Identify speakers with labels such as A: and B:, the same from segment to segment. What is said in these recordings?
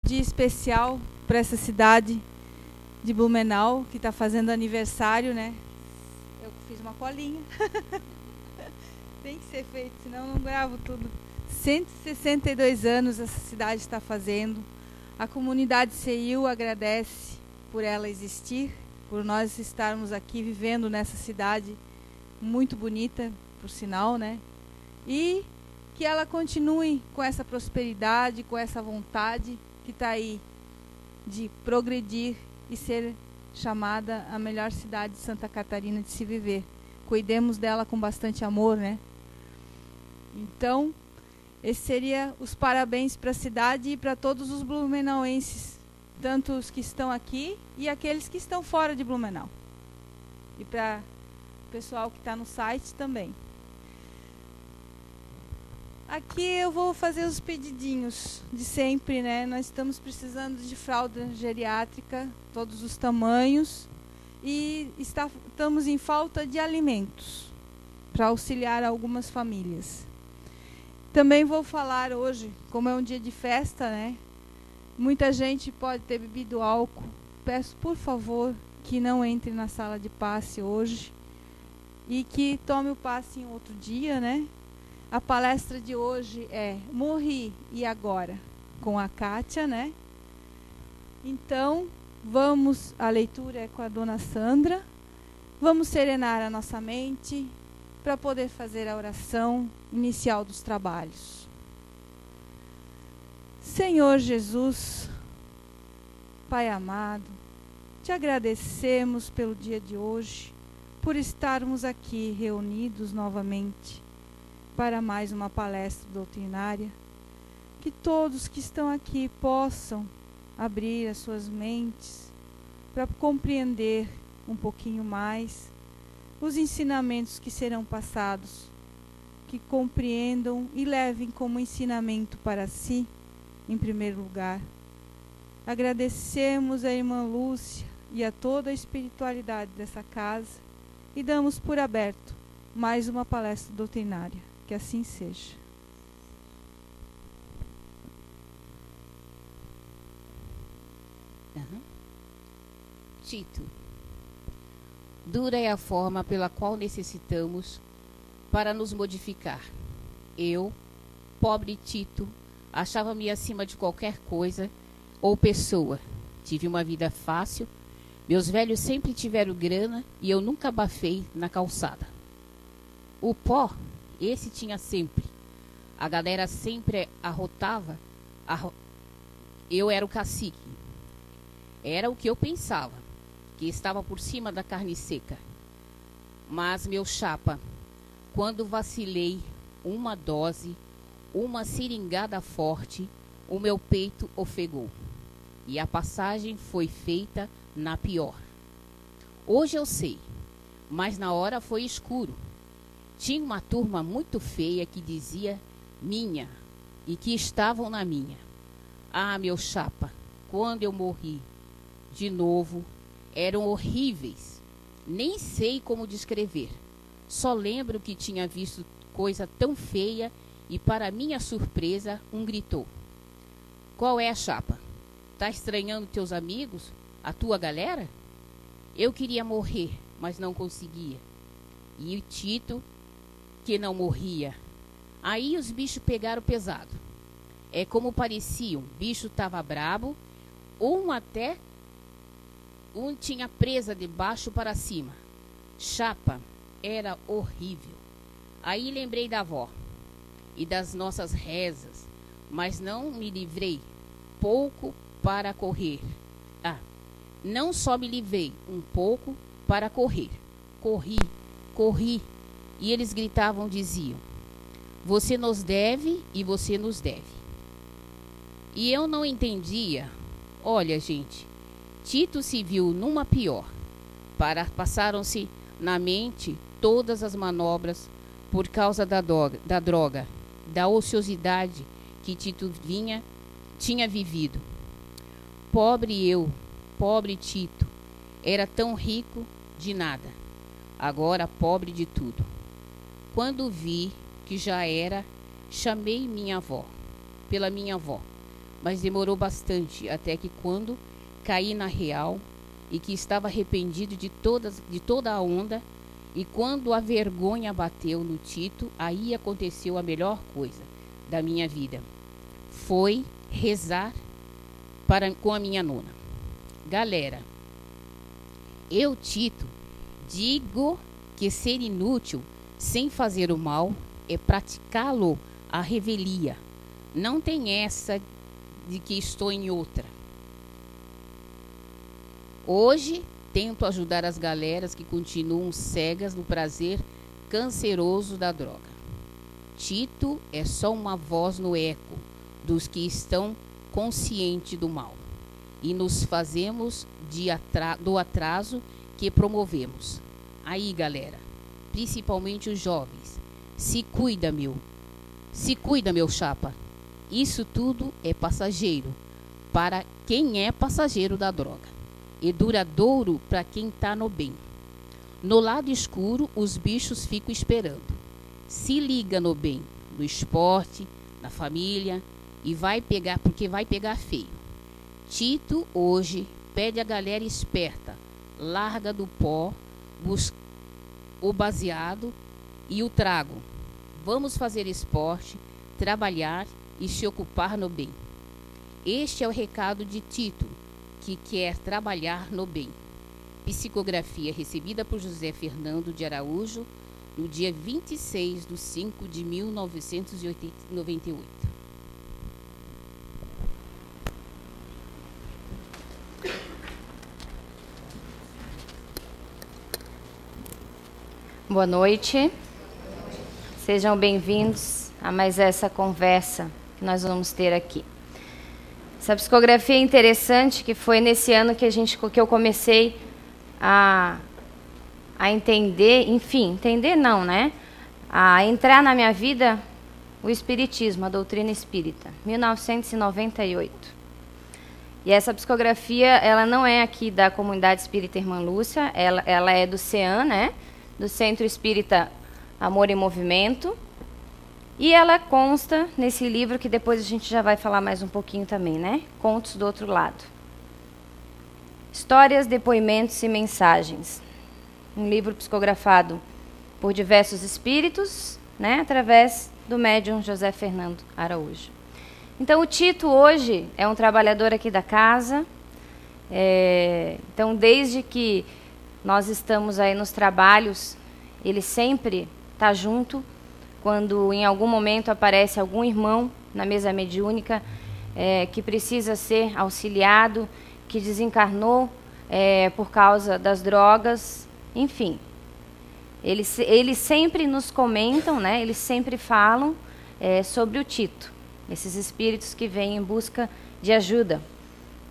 A: dia especial para essa cidade de Blumenau, que está fazendo aniversário, né? Eu fiz uma colinha. Tem que ser feito, senão eu não gravo tudo. 162 anos essa cidade está fazendo. A comunidade CEIU agradece por ela existir, por nós estarmos aqui vivendo nessa cidade muito bonita, por sinal, né? E que ela continue com essa prosperidade, com essa vontade que está aí de progredir e ser chamada a melhor cidade de Santa Catarina de se viver. Cuidemos dela com bastante amor, né? Então, esse seria os parabéns para a cidade e para todos os blumenauenses, tanto os que estão aqui e aqueles que estão fora de Blumenau. E para o pessoal que está no site também. Aqui eu vou fazer os pedidinhos de sempre, né? Nós estamos precisando de fralda geriátrica, todos os tamanhos, e estamos em falta de alimentos para auxiliar algumas famílias. Também vou falar hoje, como é um dia de festa, né? Muita gente pode ter bebido álcool. Peço, por favor, que não entre na sala de passe hoje e que tome o passe em outro dia, né? A palestra de hoje é Morri e Agora, com a Kátia, né? Então, a leitura é com a dona Sandra. Vamos serenar a nossa mente para poder fazer a oração inicial dos trabalhos. Senhor Jesus, Pai amado, te agradecemos pelo dia de hoje, por estarmos aqui reunidos novamente para mais uma palestra doutrinária, que todos que estão aqui possam abrir as suas mentes para compreender um pouquinho mais os ensinamentos que serão passados, que compreendam e levem como ensinamento para si, em primeiro lugar. Agradecemos a irmã Lúcia e a toda a espiritualidade dessa casa e damos por aberto mais uma palestra doutrinária. Que assim seja.
B: Tito. Dura é a forma pela qual necessitamos para nos modificar. Eu, pobre Tito, achava-me acima de qualquer coisa ou pessoa. Tive uma vida fácil, meus velhos sempre tiveram grana e eu nunca abafei na calçada. O pó, esse tinha sempre. A galera sempre arrotava. Eu era o cacique. Era o que eu pensava, que estava por cima da carne seca. Mas, meu chapa, quando vacilei uma dose, uma seringada forte, o meu peito ofegou. E a passagem foi feita na pior. Hoje eu sei, mas na hora foi escuro. Tinha uma turma muito feia que dizia minha e que estavam na minha. Ah, meu chapa, quando eu morri, de novo, eram horríveis. Nem sei como descrever. Só lembro que tinha visto coisa tão feia e, para minha surpresa, um gritou. Qual é a chapa? Tá estranhando teus amigos? A tua galera? Eu queria morrer, mas não conseguia. E o Tito, que não morria. Aí os bichos pegaram pesado. É como pareciam. O bicho tava brabo. Um tinha presa de baixo para cima. Chapa, era horrível. Aí lembrei da avó e das nossas rezas, mas não me livrei pouco para correr. Não só me livrei um pouco para correr. Corri. E eles gritavam, diziam, você nos deve e você nos deve. E eu não entendia. Olha, gente, Tito se viu numa pior. Passaram-se na mente todas as manobras por causa da droga, da ociosidade que Tito tinha vivido. Pobre Tito, era tão rico de nada, agora pobre de tudo. Quando vi que já era, chamei minha avó, pela minha avó, mas demorou bastante, até que quando caí na real e que estava arrependido de toda a onda, e quando a vergonha bateu no Tito, aí aconteceu a melhor coisa da minha vida. Foi rezar com a minha nona. Galera, eu, Tito, digo que ser inútil sem fazer o mal é praticá-lo à revelia. Não tem essa de que estou em outra. Hoje tento ajudar as galeras que continuam cegas no prazer canceroso da droga. Tito é só uma voz no eco dos que estão conscientes do mal e nos fazemos do atraso que promovemos. Aí, galera, principalmente os jovens, se cuida, meu chapa. Isso tudo é passageiro para quem é passageiro da droga e duradouro para quem está no bem. No lado escuro, os bichos ficam esperando. Se liga no bem, no esporte, na família, e vai pegar, porque vai pegar feio. Tito hoje pede a galera esperta, larga do pó, busca o baseado e o trago. Vamos fazer esporte, trabalhar e se ocupar no bem. Este é o recado de Tito, que quer trabalhar no bem. Psicografia recebida por José Fernando de Araújo, no dia 26/5/1998.
C: Boa noite. Sejam bem-vindos a mais essa conversa que nós vamos ter aqui. Essa psicografia é interessante, que foi nesse ano que eu comecei a entender, enfim, entender não, né? A entrar na minha vida o espiritismo, a doutrina espírita, 1998. E essa psicografia, ela não é aqui da Comunidade Espírita Irmã Lúcia, ela é do CEAM, né? Do Centro Espírita Amor e Movimento. E ela consta nesse livro, que depois a gente já vai falar mais um pouquinho também, né? Contos do Outro Lado. Histórias, depoimentos e mensagens. Um livro psicografado por diversos espíritos, né? Através do médium José Fernando Araújo. Então, o Tito hoje é um trabalhador aqui da casa. Então, desde que nós estamos aí nos trabalhos, ele sempre está junto. Quando em algum momento aparece algum irmão na mesa mediúnica que precisa ser auxiliado, que desencarnou por causa das drogas, enfim. Eles sempre nos comentam, né? Eles sempre falam sobre o Tito, esses espíritos que vêm em busca de ajuda.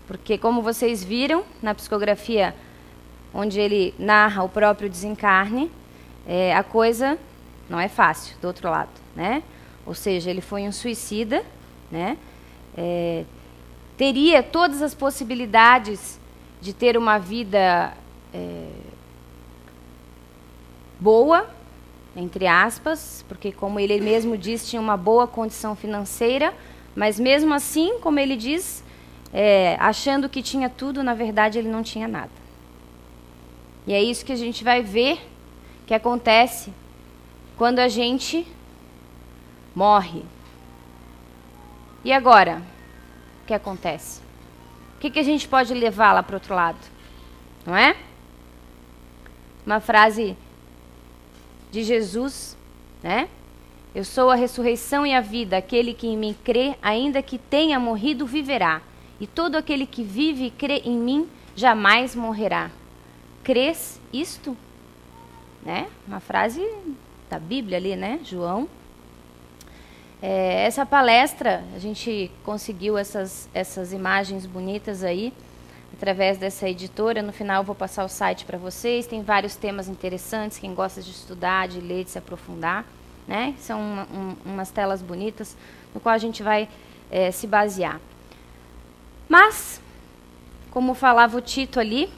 C: Porque, como vocês viram na psicografia, onde ele narra o próprio desencarne, a coisa não é fácil, do outro lado, né? Ou seja, ele foi um suicida, né? Teria todas as possibilidades de ter uma vida boa, entre aspas, porque, como ele mesmo diz, tinha uma boa condição financeira, mas mesmo assim, como ele diz, achando que tinha tudo, na verdade ele não tinha nada. E é isso que a gente vai ver que acontece quando a gente morre. E agora, o que acontece? O que a gente pode levar lá para o outro lado? Não é? Uma frase de Jesus, né? Eu sou a ressurreição e a vida. Aquele que em mim crê, ainda que tenha morrido, viverá. E todo aquele que vive e crê em mim, jamais morrerá. Crês isto? Né? Uma frase da Bíblia ali, né? João. Essa palestra, a gente conseguiu essas imagens bonitas aí, através dessa editora. No final eu vou passar o site para vocês. Tem vários temas interessantes, quem gosta de estudar, de ler, de se aprofundar, né? São umas telas bonitas, no qual a gente vai se basear. Mas, como falava o Tito ali,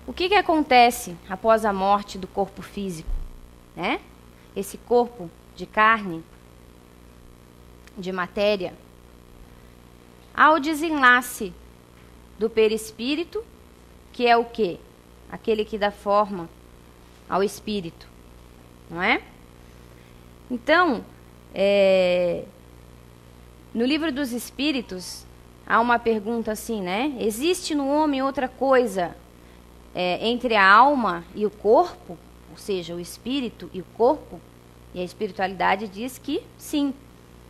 C: o que acontece após a morte do corpo físico, né? Esse corpo de carne, de matéria, ao desenlace do perispírito, que é o quê? Aquele que dá forma ao espírito, não é? Então, no livro dos Espíritos, há uma pergunta assim, né? Existe no homem outra coisa entre a alma e o corpo? Ou seja, o espírito e o corpo? E a espiritualidade diz que sim,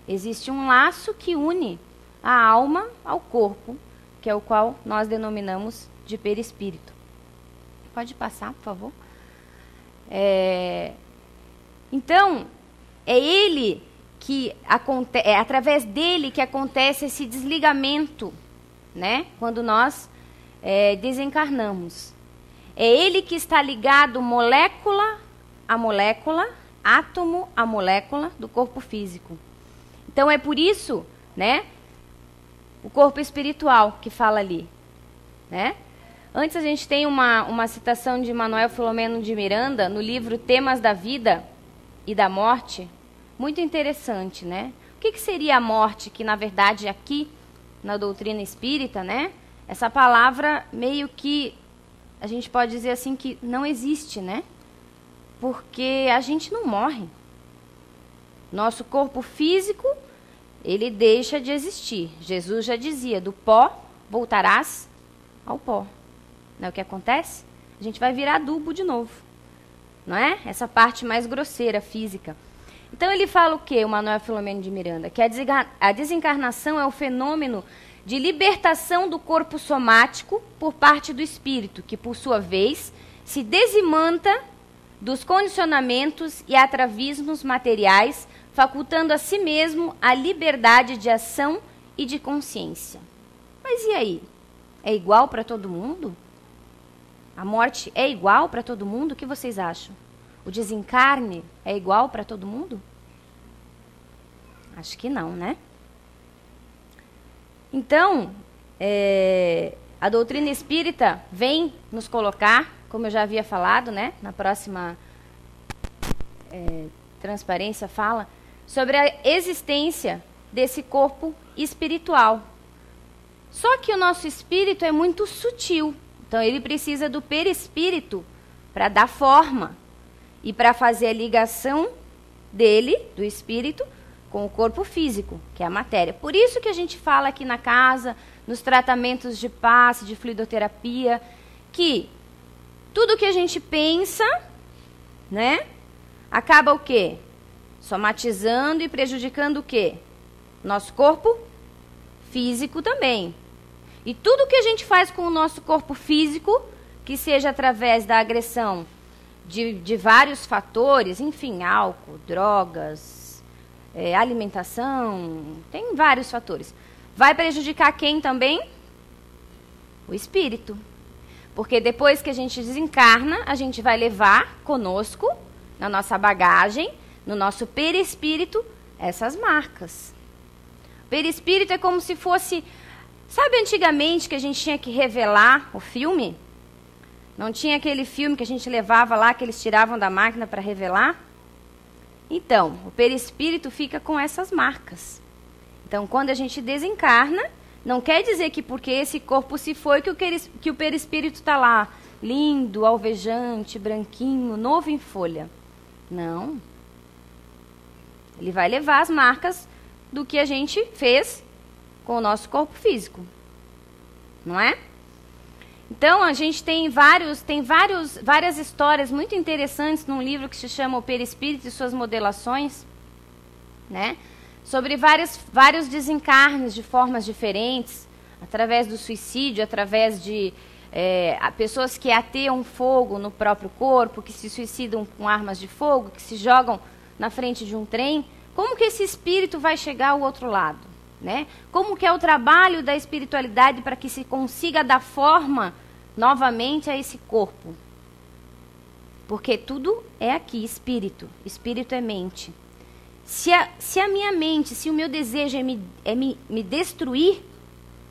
C: existe um laço que une a alma ao corpo, que é o qual nós denominamos de perispírito. Pode passar, por favor? Então, é ele que é através dele que acontece esse desligamento, né? Quando nós desencarnamos. É ele que está ligado molécula a molécula, átomo a molécula do corpo físico. Então é por isso, né? O corpo espiritual que fala ali, né? Antes a gente tem uma citação de Manuel Filomeno de Miranda no livro Temas da Vida e da Morte, muito interessante, né? O que seria a morte, que na verdade aqui na doutrina espírita, né? Essa palavra meio que a gente pode dizer assim que não existe, né? Porque a gente não morre. Nosso corpo físico, ele deixa de existir. Jesus já dizia, do pó voltarás ao pó. Não é o que acontece? A gente vai virar adubo de novo. Não é? Essa parte mais grosseira, física. Então ele fala o quê, o Manuel Filomeno de Miranda? Que a desencarnação é o fenômeno de libertação do corpo somático por parte do espírito, que por sua vez se desimanta dos condicionamentos e atavismos materiais, facultando a si mesmo a liberdade de ação e de consciência. Mas e aí? É igual para todo mundo? A morte é igual para todo mundo? O que vocês acham? O desencarne é igual para todo mundo? Acho que não, né? Então, a doutrina espírita vem nos colocar, como eu já havia falado, né? Na próxima transparência fala, sobre a existência desse corpo espiritual. Só que o nosso espírito é muito sutil. Então, ele precisa do perispírito para dar forma e para fazer a ligação dele, do espírito, com o corpo físico, que é a matéria. Por isso que a gente fala aqui na casa, nos tratamentos de passe, de fluidoterapia, que tudo que a gente pensa, né, acaba o quê? Somatizando e prejudicando o quê? Nosso corpo físico também. E tudo que a gente faz com o nosso corpo físico, que seja através da agressão de vários fatores, enfim, álcool, drogas, alimentação, tem vários fatores. Vai prejudicar quem também? O espírito. Porque depois que a gente desencarna, a gente vai levar conosco, na nossa bagagem, no nosso perispírito, essas marcas. Perispírito é como se fosse... Sabe antigamente que a gente tinha que revelar o filme? Não tinha aquele filme que a gente levava lá, que eles tiravam da máquina para revelar? Então, o perispírito fica com essas marcas. Então, quando a gente desencarna, não quer dizer que porque esse corpo se foi que o perispírito está lá, lindo, alvejante, branquinho, novo em folha. Não. Ele vai levar as marcas do que a gente fez com o nosso corpo físico. Não é? Então, a gente tem várias histórias muito interessantes num livro que se chama O Perispírito e Suas Modelações, né? Sobre vários desencarnes de formas diferentes, através do suicídio, através de pessoas que ateam fogo no próprio corpo, que se suicidam com armas de fogo, que se jogam na frente de um trem. Como que esse espírito vai chegar ao outro lado? Né? Como que é o trabalho da espiritualidade para que se consiga dar forma novamente a esse corpo? Porque tudo é aqui, espírito. Espírito é mente. Se a minha mente, se o meu desejo é me destruir,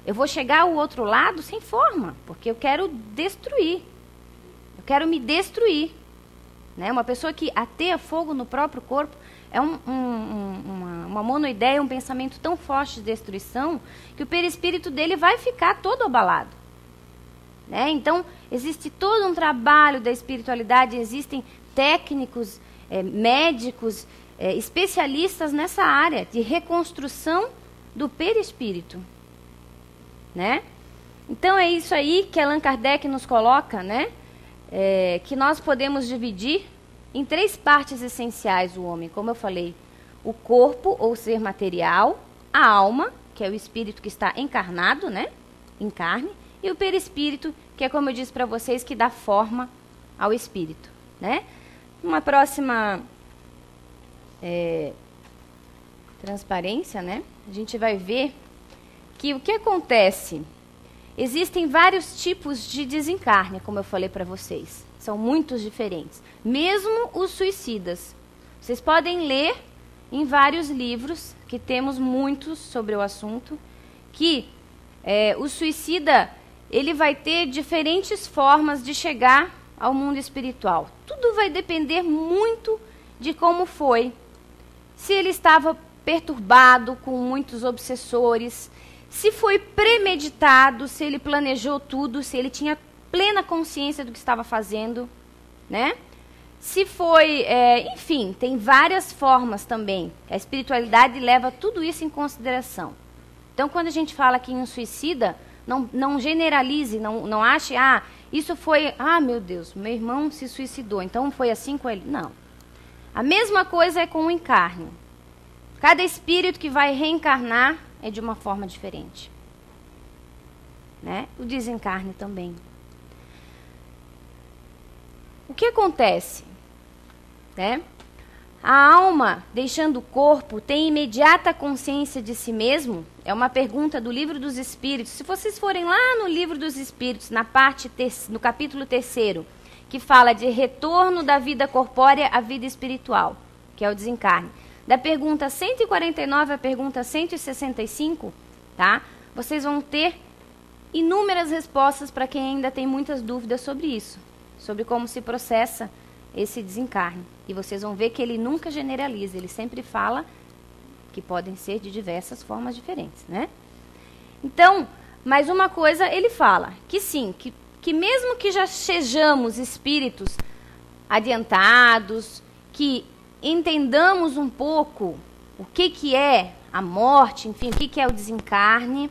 C: eu vou chegar ao outro lado sem forma, porque eu quero destruir. Eu quero me destruir. Né? Uma pessoa que ateia fogo no próprio corpo, é uma monoideia, um pensamento tão forte de destruição, que o perispírito dele vai ficar todo abalado. Né? Então, existe todo um trabalho da espiritualidade, existem técnicos, médicos, especialistas nessa área de reconstrução do perispírito. Né? Então, é isso aí que Allan Kardec nos coloca, né? Que nós podemos dividir em 3 partes essenciais o homem, como eu falei. O corpo, ou ser material, a alma, que é o espírito que está encarnado, né? Em carne, e o perispírito, que é, como eu disse para vocês, que dá forma ao espírito. Né? Uma próxima transparência, né? A gente vai ver que o que acontece... Existem vários tipos de desencarne, como eu falei para vocês. São muitos diferentes. Mesmo os suicidas. Vocês podem ler em vários livros, que temos muitos sobre o assunto, que o suicida ele vai ter diferentes formas de chegar ao mundo espiritual. Tudo vai depender muito de como foi. Se ele estava perturbado, com muitos obsessores, se foi premeditado, se ele planejou tudo, se ele tinha plena consciência do que estava fazendo, né? Se foi, enfim, tem várias formas também. A espiritualidade leva tudo isso em consideração. Então, quando a gente fala aqui em um suicida, não generalize, não ache, isso foi, meu Deus, meu irmão se suicidou, então foi assim com ele. Não. A mesma coisa é com o encarne. Cada espírito que vai reencarnar é de uma forma diferente. Né? O desencarne também. O que acontece? Né? A alma, deixando o corpo, tem imediata consciência de si mesmo? É uma pergunta do Livro dos Espíritos. Se vocês forem lá no Livro dos Espíritos, no capítulo 3º, que fala de retorno da vida corpórea à vida espiritual, que é o desencarne. Da pergunta 149 à pergunta 165, tá? Vocês vão ter inúmeras respostas para quem ainda tem muitas dúvidas sobre isso, sobre como se processa esse desencarne. E vocês vão ver que ele nunca generaliza, ele sempre fala que podem ser de diversas formas diferentes, né? Então, mais uma coisa ele fala, que sim, que mesmo que já sejamos espíritos adiantados, que entendamos um pouco o que é a morte, enfim, o que é o desencarne,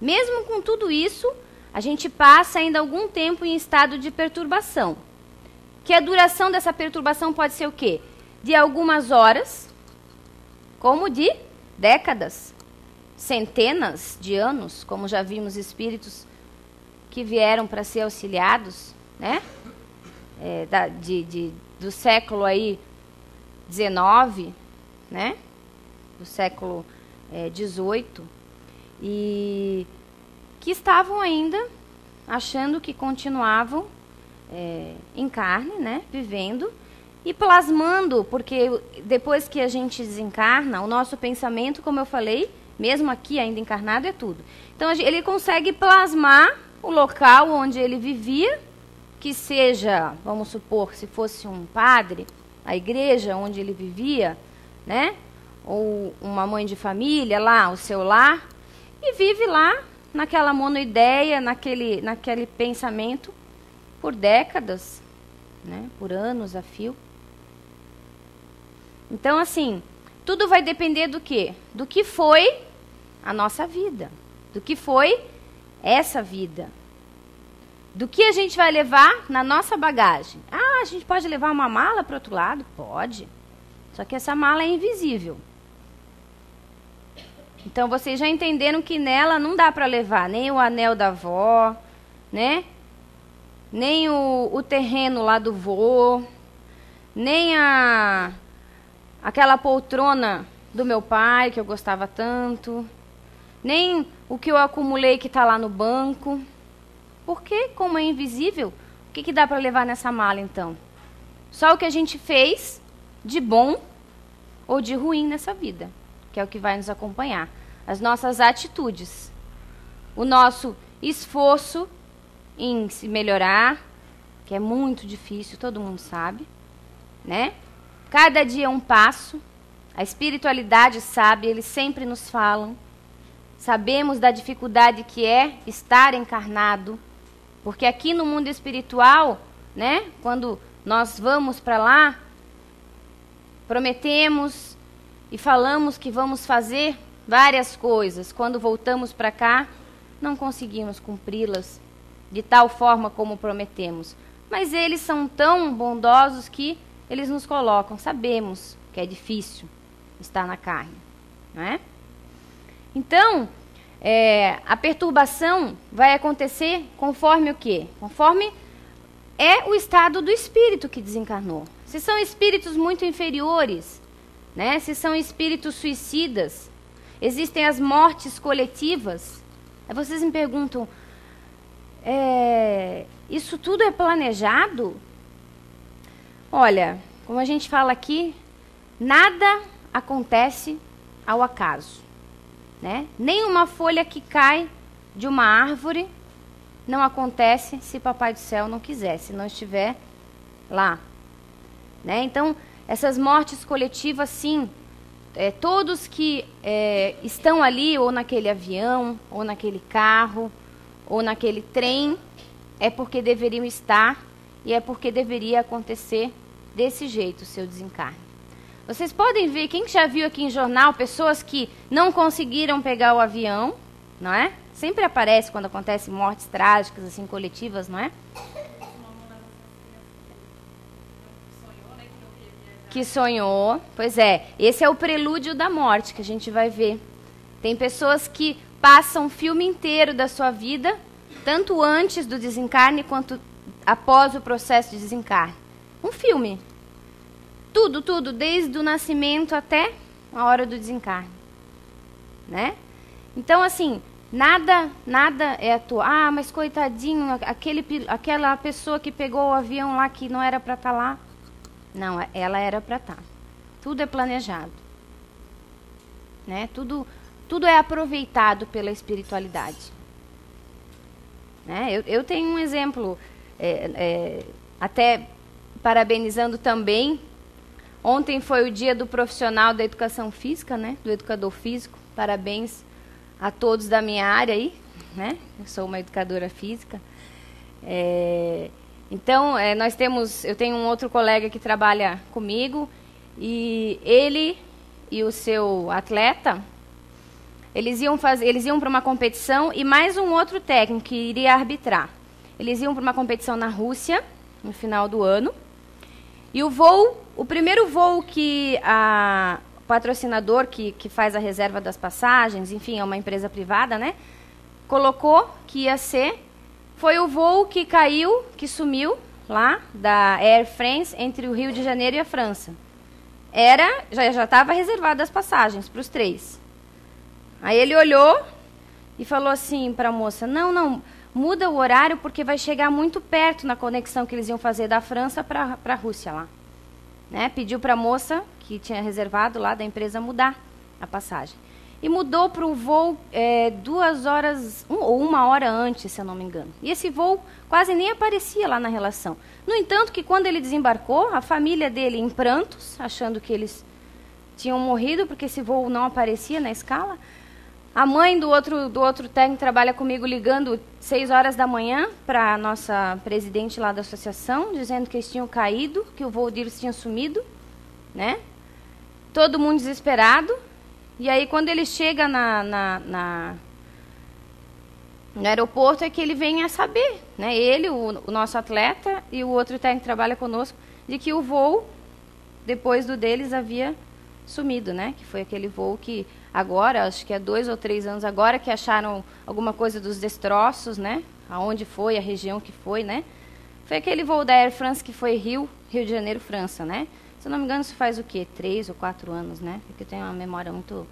C: mesmo com tudo isso, a gente passa ainda algum tempo em estado de perturbação. Que a duração dessa perturbação pode ser o quê? De algumas horas, como de décadas, centenas de anos, como já vimos espíritos que vieram para ser auxiliados, né? Do século aí 19, né? Do século 18, e que estavam ainda achando que continuavam em carne, né? Vivendo e plasmando, porque depois que a gente desencarna, o nosso pensamento, como eu falei, mesmo aqui ainda encarnado, é tudo. Então ele consegue plasmar o local onde ele vivia, que seja, vamos supor, se fosse um padre, a igreja onde ele vivia, né? Ou uma mãe de família lá, o seu lar, e vive lá naquela monoideia, naquele pensamento por décadas, né? Por anos a fio. Então, assim, tudo vai depender do quê? Do que foi a nossa vida, do que foi essa vida, do que a gente vai levar na nossa bagagem. A gente pode levar uma mala para o outro lado? Pode. Só que essa mala é invisível. Então, vocês já entenderam que nela não dá para levar nem o anel da avó, né? Nem o terreno lá do vô, nem aquela poltrona do meu pai, que eu gostava tanto, nem o que eu acumulei que está lá no banco. Porque, como é invisível, o que dá para levar nessa mala, então? Só o que a gente fez de bom ou de ruim nessa vida, que é o que vai nos acompanhar. As nossas atitudes, o nosso esforço em se melhorar, que é muito difícil, todo mundo sabe, né? Cada dia é um passo. A espiritualidade sabe, eles sempre nos falam. Sabemos da dificuldade que é estar encarnado. Porque aqui no mundo espiritual, né, quando nós vamos para lá, prometemos e falamos que vamos fazer várias coisas. Quando voltamos para cá, não conseguimos cumpri-las de tal forma como prometemos. Mas eles são tão bondosos que eles nos colocam. Sabemos que é difícil estar na carne, não é? Então, a perturbação vai acontecer conforme o quê? Conforme é o estado do espírito que desencarnou. Se são espíritos muito inferiores, né? Se são espíritos suicidas, existem as mortes coletivas. Aí vocês me perguntam, isso tudo é planejado? Olha, como a gente fala aqui, nada acontece ao acaso, né? Nem uma folha que cai de uma árvore não acontece se Papai do Céu não quiser, se não estiver lá, né? Então, essas mortes coletivas, sim, todos que estão ali, ou naquele avião, ou naquele carro, ou naquele trem, é porque deveriam estar e é porque deveria acontecer desse jeito o seu desencarne. Vocês podem ver, quem já viu aqui em jornal, pessoas que não conseguiram pegar o avião, não é? Sempre aparece quando acontecem mortes trágicas, assim, coletivas, não é? Que sonhou, pois é, esse é o prelúdio da morte que a gente vai ver. Tem pessoas que passam o filme inteiro da sua vida, tanto antes do desencarne quanto após o processo de desencarne. Um filme. Tudo, desde o nascimento até a hora do desencarne, né? Então, assim, nada é atual. Ah, mas coitadinho, aquela pessoa que pegou o avião lá que não era para estar lá. Não, ela era para estar. Tudo é planejado, né? Tudo é aproveitado pela espiritualidade, né? Eu tenho um exemplo, até parabenizando também. Ontem foi o dia do profissional da educação física, né? Do educador físico. Parabéns a todos da minha área aí, né? Eu sou uma educadora física. Então, eu tenho um outro colega que trabalha comigo, e ele e o seu atleta, eles iam para uma competição, e mais um outro técnico que iria arbitrar. Eles iam para uma competição na Rússia, no final do ano, e o primeiro voo que o patrocinador que faz a reserva das passagens, enfim, é uma empresa privada, né, colocou que ia ser, foi o voo que caiu, que sumiu lá, da Air France, entre o Rio de Janeiro e a França. Já estava reservada as passagens para os 3. Aí ele olhou e falou assim para a moça, não, muda o horário porque vai chegar muito perto na conexão que eles iam fazer da França para a Rússia lá. Né? Pediu para a moça, que tinha reservado lá da empresa, mudar a passagem. E mudou para o voo 2 horas, ou 1 hora antes, se eu não me engano. E esse voo quase nem aparecia lá na relação. No entanto, que quando ele desembarcou, a família dele em prantos, achando que eles tinham morrido, porque esse voo não aparecia na escala. A mãe do outro técnico que trabalha comigo ligando 6 horas da manhã para a nossa presidente lá da associação, dizendo que eles tinham caído, que o voo deles tinha sumido, né? Todo mundo desesperado. E aí, quando ele chega no aeroporto, é que ele vem a saber, né? Ele, o nosso atleta e o outro técnico que trabalha conosco, de que o voo, depois do deles, havia sumido, né? Que foi aquele voo que agora, acho que há 2 ou 3 anos agora, que acharam alguma coisa dos destroços, né? Aonde foi, a região que foi, né? Foi aquele voo da Air France que foi Rio de Janeiro, França, né? Se eu não me engano, isso faz o quê? 3 ou 4 anos, né? Porque eu tenho uma memória muito...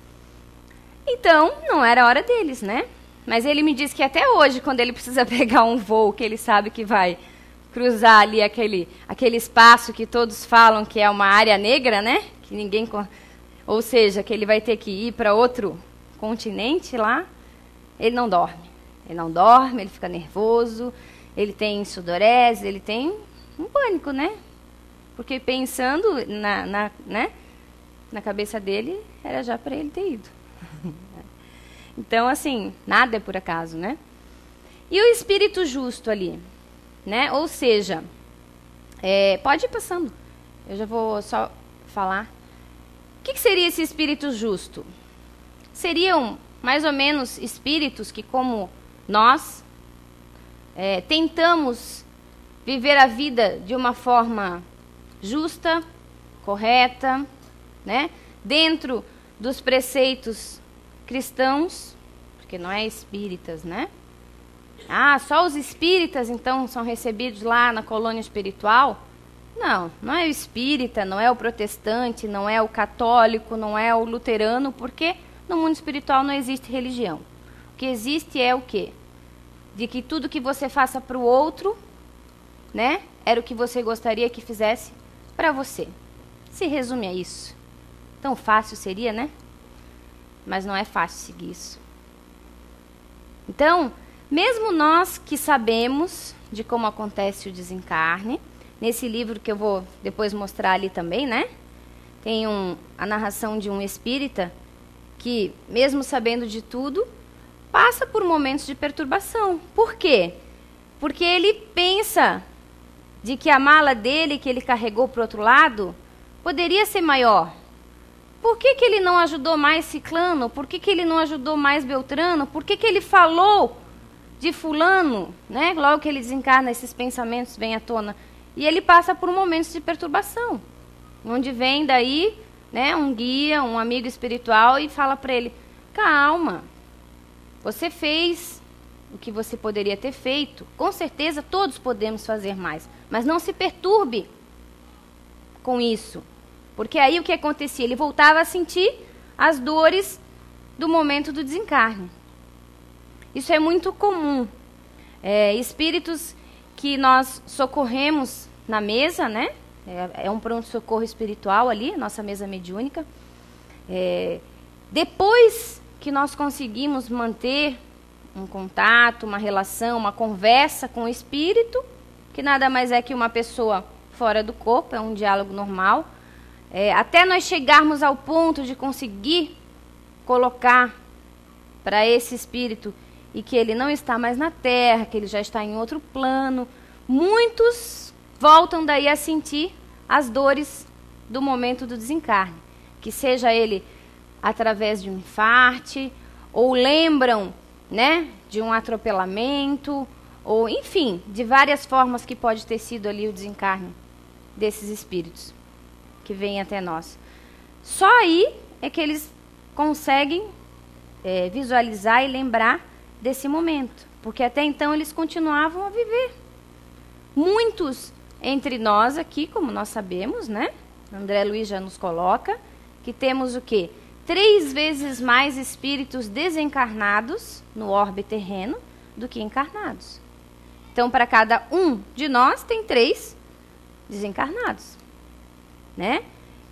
C: Então, não era a hora deles, né? Mas ele me disse que até hoje, quando ele precisa pegar um voo que ele sabe que vai cruzar ali aquele espaço que todos falam que é uma área negra, né? Que ninguém... Ou seja, que ele vai ter que ir para outro continente lá, ele não dorme. Ele não dorme, ele fica nervoso, ele tem sudorese, ele tem um pânico, né? Porque pensando na cabeça dele, era já para ele ter ido. Então, assim, nada é por acaso, né? E o espírito justo ali, né? Ou seja, pode ir passando. Eu já vou só falar. O que seria esse espírito justo? Seriam mais ou menos espíritos que, como nós, tentamos viver a vida de uma forma justa, correta, né? Dentro dos preceitos cristãos, porque não é espíritas, né? Ah, só os espíritas, então, são recebidos lá na colônia espiritual? Não, não é o espírita, não é o protestante, não é o católico, não é o luterano, porque no mundo espiritual não existe religião. O que existe é o quê? De que tudo que você faça para o outro, né, era o que você gostaria que fizesse para você. Se resume a isso. Tão fácil seria, né? Mas não é fácil seguir isso. Então, mesmo nós que sabemos de como acontece o desencarne, nesse livro que eu vou depois mostrar ali também, né? Tem a narração de um espírita que, mesmo sabendo de tudo, passa por momentos de perturbação. Por quê? Porque ele pensa de que a mala dele, que ele carregou para o outro lado, poderia ser maior. Por que ele não ajudou mais ciclano? Por que ele não ajudou mais beltrano? Por que ele falou de fulano? Né? Logo que ele desencarna, esses pensamentos vêm à tona. E ele passa por momentos de perturbação, onde vem daí, né, um guia, um amigo espiritual e fala para ele, calma, você fez o que você poderia ter feito. Com certeza todos podemos fazer mais, mas não se perturbe com isso. Porque aí o que acontecia? Ele voltava a sentir as dores do momento do desencarne. Isso é muito comum. Espíritos que nós socorremos na mesa, né? É um pronto-socorro espiritual ali, nossa mesa mediúnica. Depois que nós conseguimos manter um contato, uma relação, uma conversa com o espírito, que nada mais é que uma pessoa fora do corpo, é um diálogo normal, até nós chegarmos ao ponto de conseguir colocar para esse espírito e que ele não está mais na Terra, que ele já está em outro plano, muitos voltam daí a sentir as dores do momento do desencarne, que seja ele através de um infarte, ou lembram, né, de um atropelamento, ou enfim, de várias formas que pode ter sido ali o desencarne desses espíritos que vêm até nós. Só aí é que eles conseguem visualizar e lembrar desse momento, porque até então eles continuavam a viver. Muitos entre nós aqui, como nós sabemos, né? André Luiz já nos coloca, que temos o quê? 3 vezes mais espíritos desencarnados no orbe terreno do que encarnados. Então, para cada um de nós, tem 3 desencarnados, né?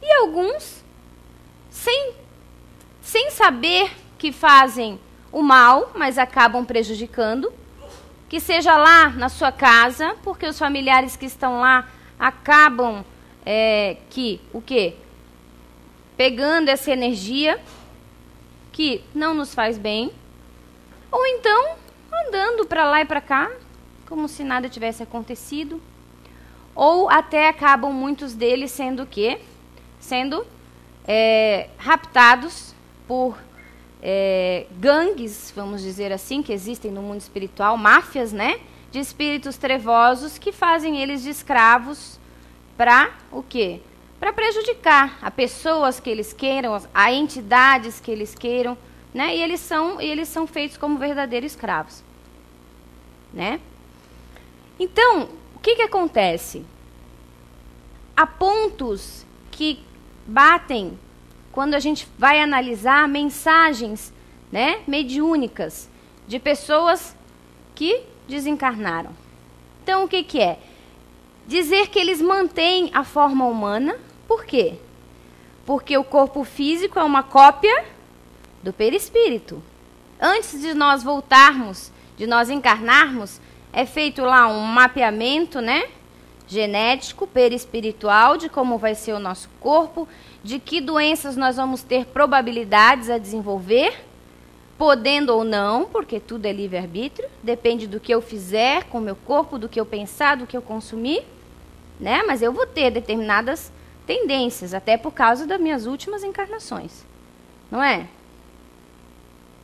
C: E alguns, sem saber que fazem o mal, mas acabam prejudicando, que seja lá na sua casa, porque os familiares que estão lá acabam o quê? Pegando essa energia que não nos faz bem, ou então andando para lá e para cá, como se nada tivesse acontecido, ou até acabam muitos deles sendo o quê? Sendo raptados por gangues, vamos dizer assim, que existem no mundo espiritual, máfias, né, de espíritos trevosos que fazem eles de escravos para o quê? Para prejudicar a pessoas que eles queiram, a entidades que eles queiram, né, e eles são feitos como verdadeiros escravos, né? Então, o que acontece? Há pontos que batem quando a gente vai analisar mensagens, né, mediúnicas de pessoas que desencarnaram. Então, o que é? Dizer que eles mantêm a forma humana. Por quê? Porque o corpo físico é uma cópia do perispírito. Antes de nós voltarmos, de nós encarnarmos, é feito lá um mapeamento, né, genético, perispiritual, de como vai ser o nosso corpo, de que doenças nós vamos ter probabilidades a desenvolver, podendo ou não, porque tudo é livre-arbítrio, depende do que eu fizer com o meu corpo, do que eu pensar, do que eu consumir, né? Mas eu vou ter determinadas tendências, até por causa das minhas últimas encarnações, não é?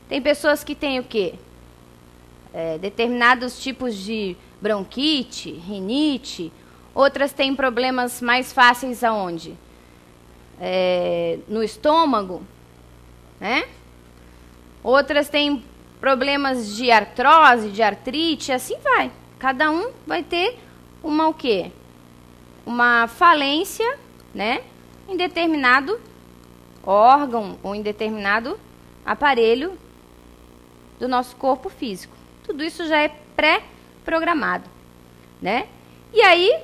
C: Tem pessoas que têm o quê? Determinados tipos de bronquite, rinite, outras têm problemas mais fáceis aonde? No estômago, né? Outras têm problemas de artrose, de artrite, assim vai. Cada um vai ter uma o quê? Uma falência, né? Em determinado órgão ou em determinado aparelho do nosso corpo físico. Tudo isso já é pré-programado, né? E aí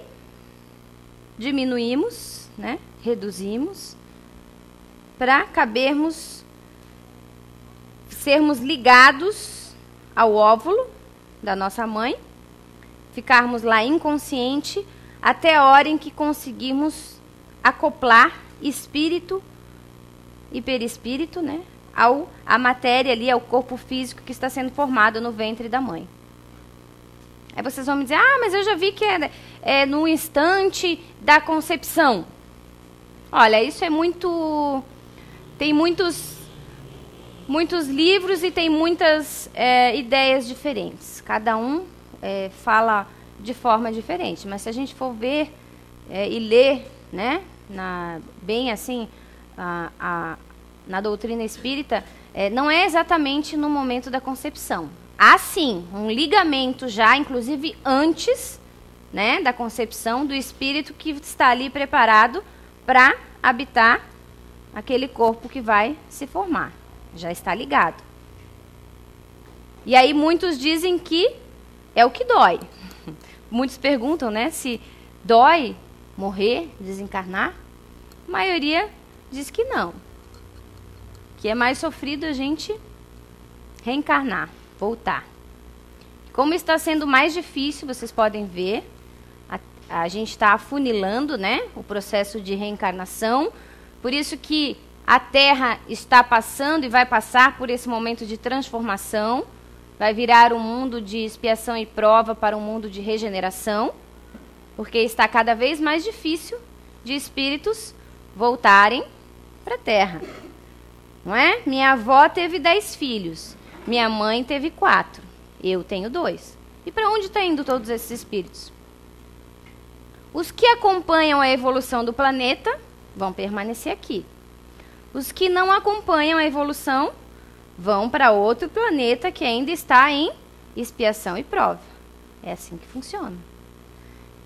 C: diminuímos, né? Reduzimos para sermos ligados ao óvulo da nossa mãe, ficarmos lá inconsciente até a hora em que conseguimos acoplar espírito e perispírito, né, à matéria ali, ao corpo físico que está sendo formado no ventre da mãe. Aí vocês vão me dizer, mas eu já vi que é no instante da concepção. Olha, isso é muito... Tem muitos livros e tem muitas ideias diferentes. Cada um fala de forma diferente. Mas se a gente for ver e ler, né, bem assim, na doutrina espírita, não é exatamente no momento da concepção. Há sim um ligamento já, inclusive antes, né, da concepção do espírito que está ali preparado para habitar aquele corpo que vai se formar. Já está ligado. E aí muitos dizem que é o que dói. Muitos perguntam, né, se dói morrer, desencarnar. A maioria diz que não. Que é mais sofrido a gente reencarnar, voltar. Como está sendo mais difícil, vocês podem ver, a gente está afunilando, né, o processo de reencarnação. Por isso que a Terra está passando e vai passar por esse momento de transformação. Vai virar um mundo de expiação e prova para um mundo de regeneração. Porque está cada vez mais difícil de espíritos voltarem para a Terra. Não é? Minha avó teve 10 filhos. Minha mãe teve 4. Eu tenho 2. E para onde estão indo todos esses espíritos? Os que acompanham a evolução do planeta vão permanecer aqui. Os que não acompanham a evolução vão para outro planeta que ainda está em expiação e prova. É assim que funciona.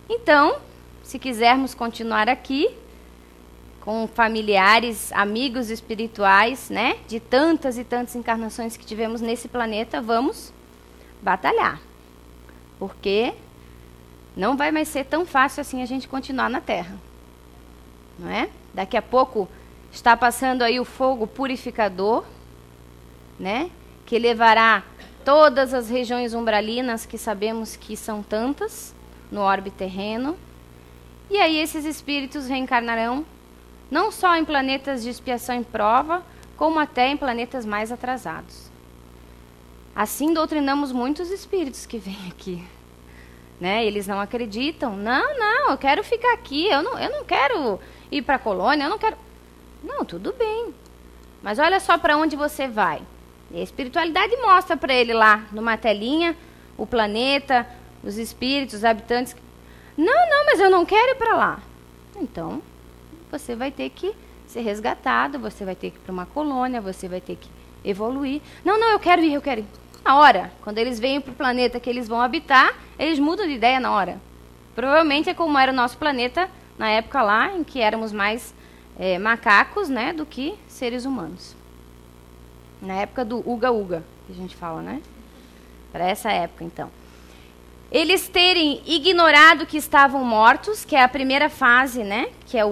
C: Então, se quisermos continuar aqui, com familiares, amigos espirituais, né, de tantas e tantas encarnações que tivemos nesse planeta, vamos batalhar. Porque não vai mais ser tão fácil assim a gente continuar na Terra. Não é? Daqui a pouco está passando aí o fogo purificador, né, que levará todas as regiões umbralinas, que sabemos que são tantas, no orbe terreno. E aí esses espíritos reencarnarão não só em planetas de expiação e prova, como até em planetas mais atrasados. Assim doutrinamos muitos espíritos que vêm aqui. Né? Eles não acreditam. Não, eu quero ficar aqui, eu não quero ir para a colônia, eu não quero... Não, tudo bem. Mas olha só para onde você vai. E a espiritualidade mostra para ele lá, numa telinha, o planeta, os espíritos, os habitantes. Não, mas eu não quero ir para lá. Então, você vai ter que ser resgatado, você vai ter que ir para uma colônia, você vai ter que evoluir. Não, eu quero ir. Na hora, quando eles vêm para o planeta que eles vão habitar, eles mudam de ideia na hora. Provavelmente é como era o nosso planeta na época lá, em que éramos mais macacos, né, do que seres humanos. Na época do Uga-Uga, que a gente fala, né? Para essa época, então. Eles terem ignorado que estavam mortos, que é a primeira fase, né? Que é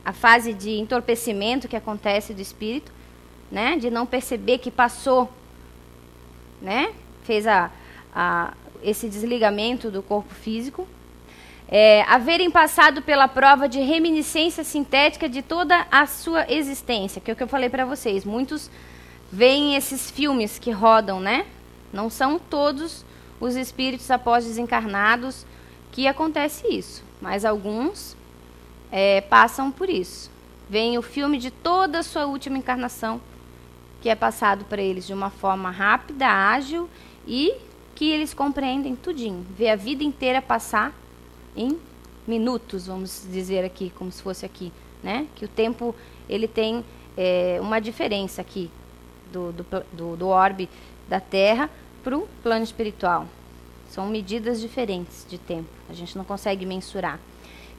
C: a fase de entorpecimento que acontece do espírito, né? De não perceber que passou, né? Fez esse desligamento do corpo físico, haverem passado pela prova de reminiscência sintética de toda a sua existência, que é o que eu falei para vocês. Muitos veem esses filmes que rodam, né? Não são todos os espíritos após desencarnados que acontece isso, mas alguns passam por isso. Vem o filme de toda a sua última encarnação, que é passado para eles de uma forma rápida, ágil, e que eles compreendem tudinho. Vê a vida inteira passar em minutos, vamos dizer aqui, como se fosse aqui, né? Que o tempo, ele tem uma diferença aqui do orbe da Terra para o plano espiritual. São medidas diferentes de tempo, a gente não consegue mensurar.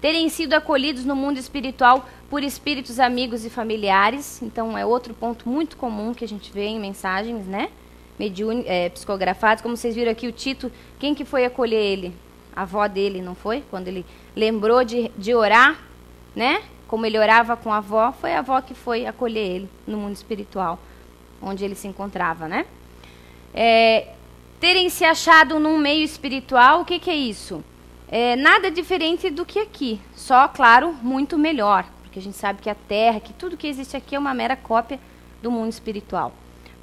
C: Terem sido acolhidos no mundo espiritual por espíritos amigos e familiares, então é outro ponto muito comum que a gente vê em mensagens, né? Psicografadas, como vocês viram aqui o Tito, quem que foi acolher ele? A avó dele, não foi? Quando ele lembrou de orar, né? Como ele orava com a avó, foi a avó que foi acolher ele no mundo espiritual, onde ele se encontrava, né? Terem se achado num meio espiritual, o que que é isso? Nada diferente do que aqui, só, claro, muito melhor, porque a gente sabe que a Terra, que tudo que existe aqui é uma mera cópia do mundo espiritual.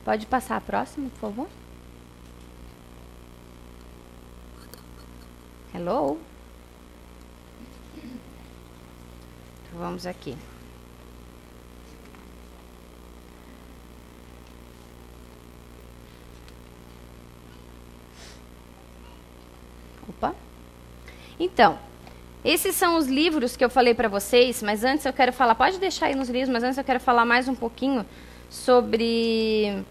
C: Pode passar a próxima, por favor? Hello? Então, vamos aqui. Opa. Então, esses são os livros que eu falei para vocês, mas antes eu quero falar, pode deixar aí nos livros, mas antes eu quero falar mais um pouquinho sobre...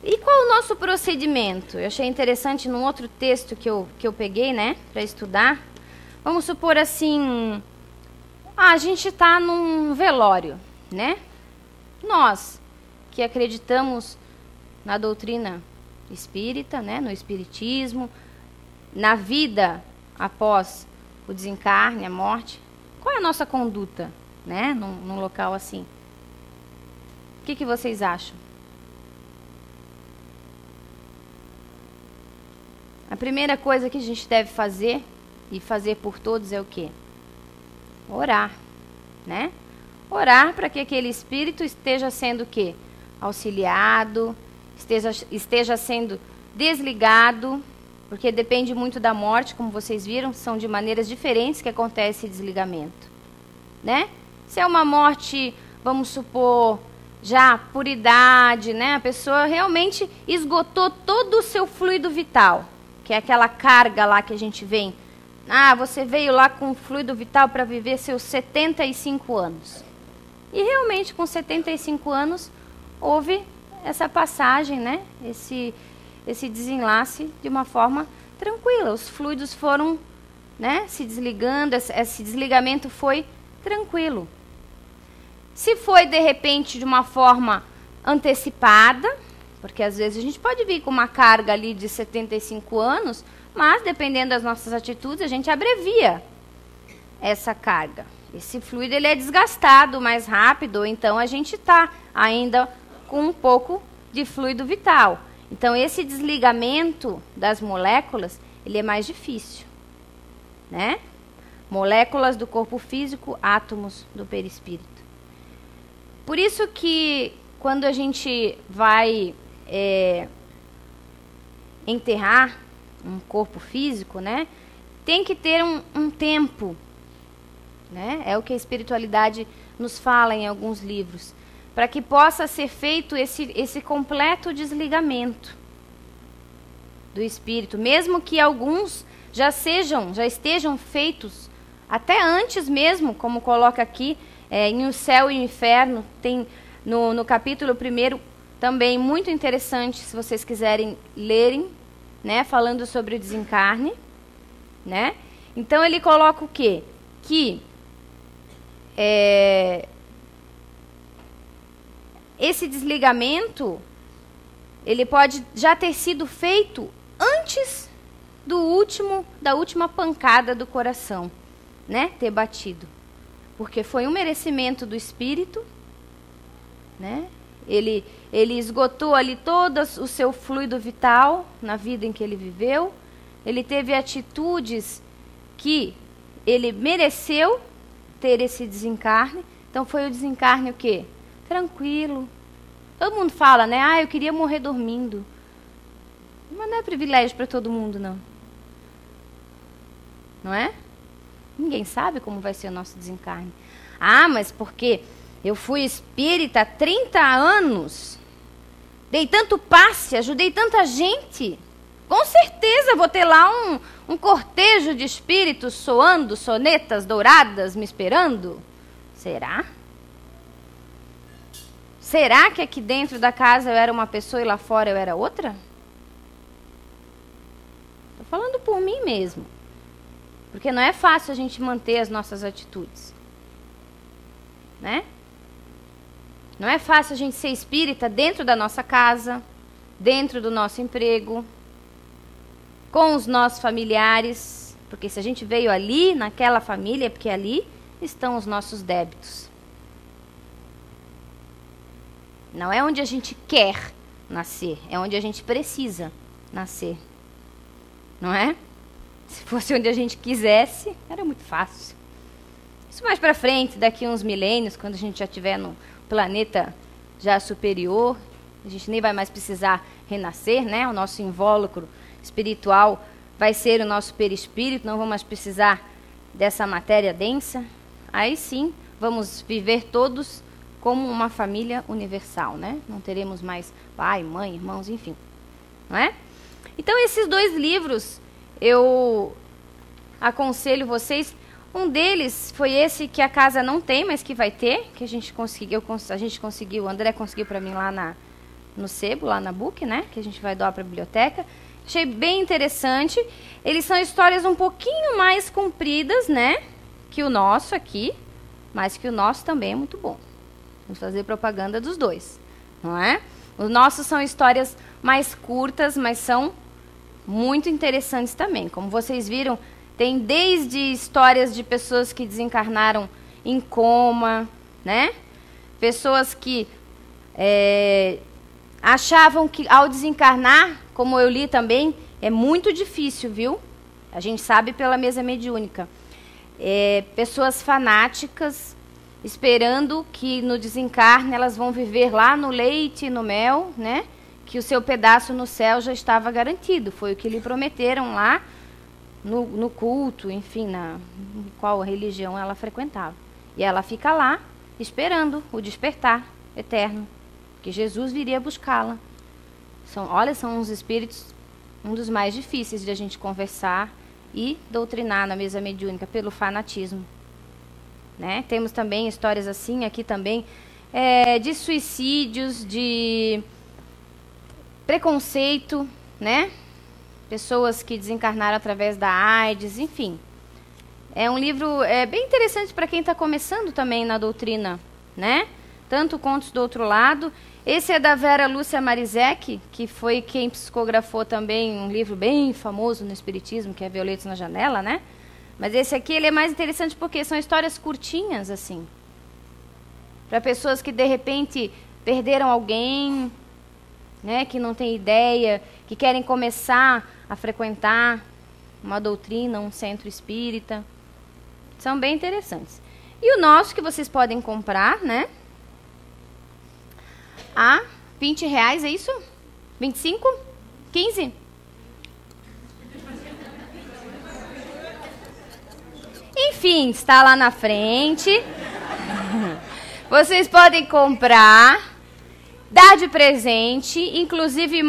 C: E qual o nosso procedimento? Eu achei interessante num outro texto que eu peguei, né, para estudar. Vamos supor assim, a gente está num velório, né? Nós que acreditamos na doutrina espírita, né, no espiritismo, na vida após o desencarne, a morte, qual é a nossa conduta, né, num local assim? O que vocês acham? A primeira coisa que a gente deve fazer, e fazer por todos, é o quê? Orar, né? Orar para que aquele espírito esteja sendo o quê? Auxiliado, esteja sendo desligado, porque depende muito da morte, como vocês viram, são de maneiras diferentes que acontece esse desligamento, né? Se é uma morte, vamos supor, já por idade, né? A pessoa realmente esgotou todo o seu fluido vital, que é aquela carga lá que a gente vem. Você veio lá com fluido vital para viver seus 75 anos. E realmente com 75 anos houve essa passagem, né? Esse desenlace de uma forma tranquila. Os fluidos foram, né, se desligando, esse desligamento foi tranquilo. Se foi, de repente, de uma forma antecipada, porque às vezes a gente pode vir com uma carga ali de 75 anos, mas dependendo das nossas atitudes, a gente abrevia essa carga. Esse fluido ele é desgastado mais rápido, ou então a gente está ainda com um pouco de fluido vital. Então esse desligamento das moléculas, ele é mais difícil, né? Moléculas do corpo físico, átomos do perispírito. Por isso que quando a gente vai enterrar um corpo físico, né, tem que ter um tempo, né? É o que a espiritualidade nos fala em alguns livros, para que possa ser feito esse completo desligamento do espírito, mesmo que alguns já estejam feitos até antes mesmo, como coloca aqui em O Céu e o Inferno, tem no capítulo 1 também muito interessante, se vocês quiserem lerem, né, falando sobre o desencarne, né? Então ele coloca o quê? Que esse desligamento ele pode já ter sido feito antes da última pancada do coração, né, ter batido, porque foi um merecimento do espírito, né? Ele esgotou ali todo o seu fluido vital na vida em que ele viveu. Ele teve atitudes que ele mereceu ter esse desencarne. Então foi o desencarne o quê? Tranquilo. Todo mundo fala, né? Ah, eu queria morrer dormindo. Mas não é privilégio para todo mundo, não. Não é? Ninguém sabe como vai ser o nosso desencarne. Ah, mas porque eu fui espírita há 30 anos. Dei tanto passe, ajudei tanta gente. Com certeza vou ter lá um cortejo de espíritos soando sonetas douradas me esperando. Será? Será que aqui dentro da casa eu era uma pessoa e lá fora eu era outra? Estou falando por mim mesmo. Porque não é fácil a gente manter as nossas atitudes. Né? Não é fácil a gente ser espírita dentro da nossa casa, dentro do nosso emprego, com os nossos familiares, porque se a gente veio ali, naquela família, é porque ali estão os nossos débitos. Não é onde a gente quer nascer, é onde a gente precisa nascer. Não é? Se fosse onde a gente quisesse, era muito fácil. Isso mais para frente, daqui a uns milênios, quando a gente já estiver no planeta já superior, a gente nem vai mais precisar renascer, né? O nosso invólucro espiritual vai ser o nosso perispírito, não vamos mais precisar dessa matéria densa. Aí sim, vamos viver todos como uma família universal, né? Não teremos mais pai, mãe, irmãos, enfim. Não é? Então, esses 2 livros, eu aconselho vocês. Um deles foi esse que a casa não tem, mas que vai ter, que a gente conseguiu, o André conseguiu para mim lá no sebo, lá na BUC, né? Que a gente vai doar para a biblioteca. Achei bem interessante. Eles são histórias um pouquinho mais compridas, né? Que o nosso aqui, mas que o nosso também é muito bom. Vamos fazer propaganda dos 2, não é? Os nossos são histórias mais curtas, mas são muito interessantes também. Como vocês viram, tem desde histórias de pessoas que desencarnaram em coma, né? Pessoas que achavam que ao desencarnar, como eu li também, é muito difícil, viu? A gente sabe pela mesa mediúnica. Pessoas fanáticas, esperando que no desencarne elas vão viver lá no leite e no mel, né? Que o seu pedaço no céu já estava garantido. Foi o que lhe prometeram lá no culto, enfim, qual religião ela frequentava. E ela fica lá, esperando o despertar eterno, que Jesus viria buscá-la. São uns espíritos, um dos mais difíceis de a gente conversar e doutrinar na mesa mediúnica, pelo fanatismo. Né? Temos também histórias assim, aqui também, de suicídios, de preconceito, né? Pessoas que desencarnaram através da AIDS, enfim. É um livro bem interessante para quem está começando também na doutrina, né? Tanto Contos do Outro Lado. Esse é da Vera Lúcia Marizek, que foi quem psicografou também um livro bem famoso no Espiritismo, que é Violetas na Janela, né? Mas esse aqui ele é mais interessante porque são histórias curtinhas, assim. Para pessoas que, de repente, perderam alguém, né, que não tem ideia, que querem começar a frequentar uma doutrina, um centro espírita. São bem interessantes. E o nosso, que vocês podem comprar, né? A R$20, é isso? 25? 15? Enfim, está lá na frente. Vocês podem comprar, dar de presente, inclusive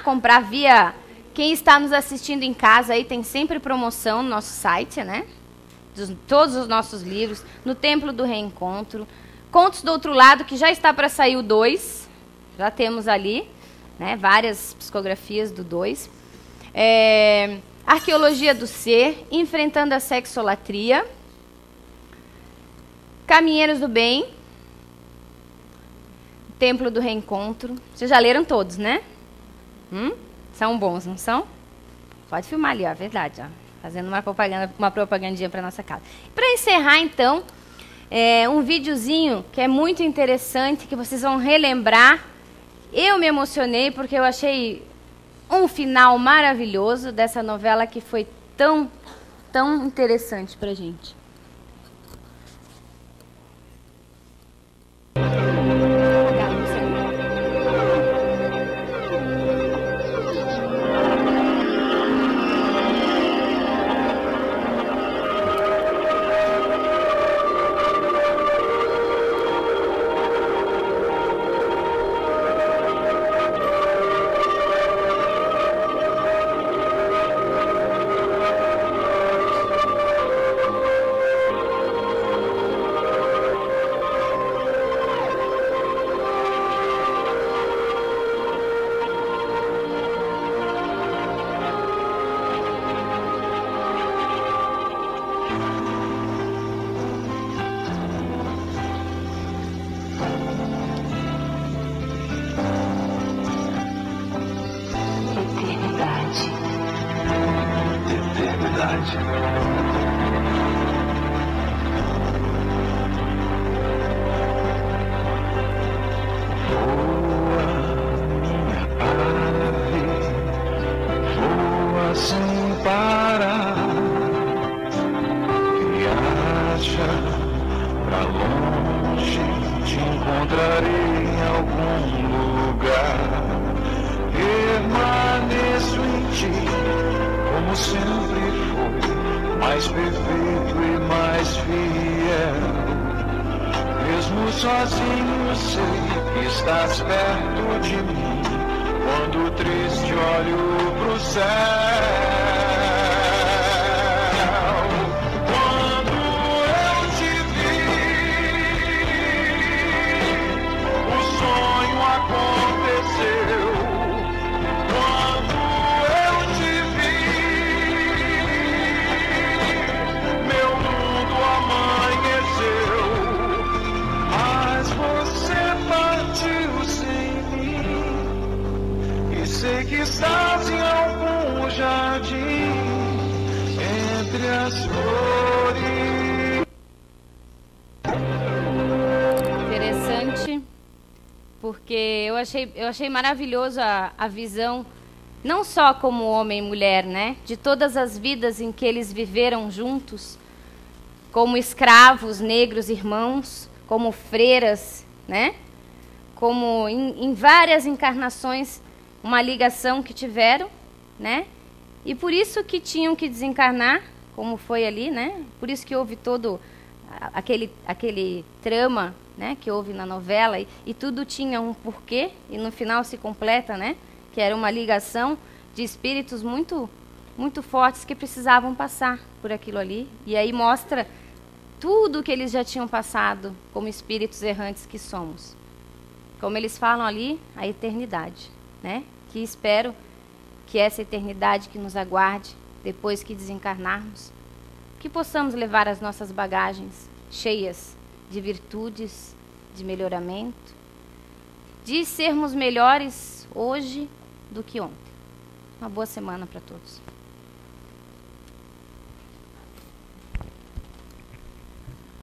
C: comprar via... Quem está nos assistindo em casa aí tem sempre promoção no nosso site, né? Todos os nossos livros, no Templo do Reencontro. Contos do Outro Lado, que já está para sair o 2. Já temos ali, né, várias psicografias do 2. Arqueologia do Ser, Enfrentando a Sexolatria. Caminheiros do Bem. Templo do Reencontro. Vocês já leram todos, né? São bons, não são? Pode filmar ali, ó, é verdade, ó. Fazendo uma propagandinha para nossa casa. Para encerrar, então, um videozinho que é muito interessante, que vocês vão relembrar. Eu me emocionei porque eu achei um final maravilhoso dessa novela que foi tão interessante pra gente.
D: Sozinho sei que estás perto de mim, quando triste olho pro céu. Quando eu te vi, o sonho aconteceu. Quando eu te vi, meu mundo amanheceu. Sei que estás em algum jardim entre as flores.
C: Interessante, porque eu achei maravilhoso a visão, não só como homem e mulher, né? De todas as vidas em que eles viveram juntos, como escravos, negros, irmãos, como freiras, né? Como em várias encarnações, uma ligação que tiveram, né? E por isso que tinham que desencarnar, como foi ali, né? Por isso que houve todo aquele trama, né? Que houve na novela, e tudo tinha um porquê, e no final se completa, né? Que era uma ligação de espíritos muito fortes que precisavam passar por aquilo ali. E aí mostra tudo que eles já tinham passado como espíritos errantes que somos. Como eles falam ali, a eternidade, né? Que espero que essa eternidade que nos aguarde depois que desencarnarmos, que possamos levar as nossas bagagens cheias de virtudes, de melhoramento, de sermos melhores hoje do que ontem. Uma boa semana para todos.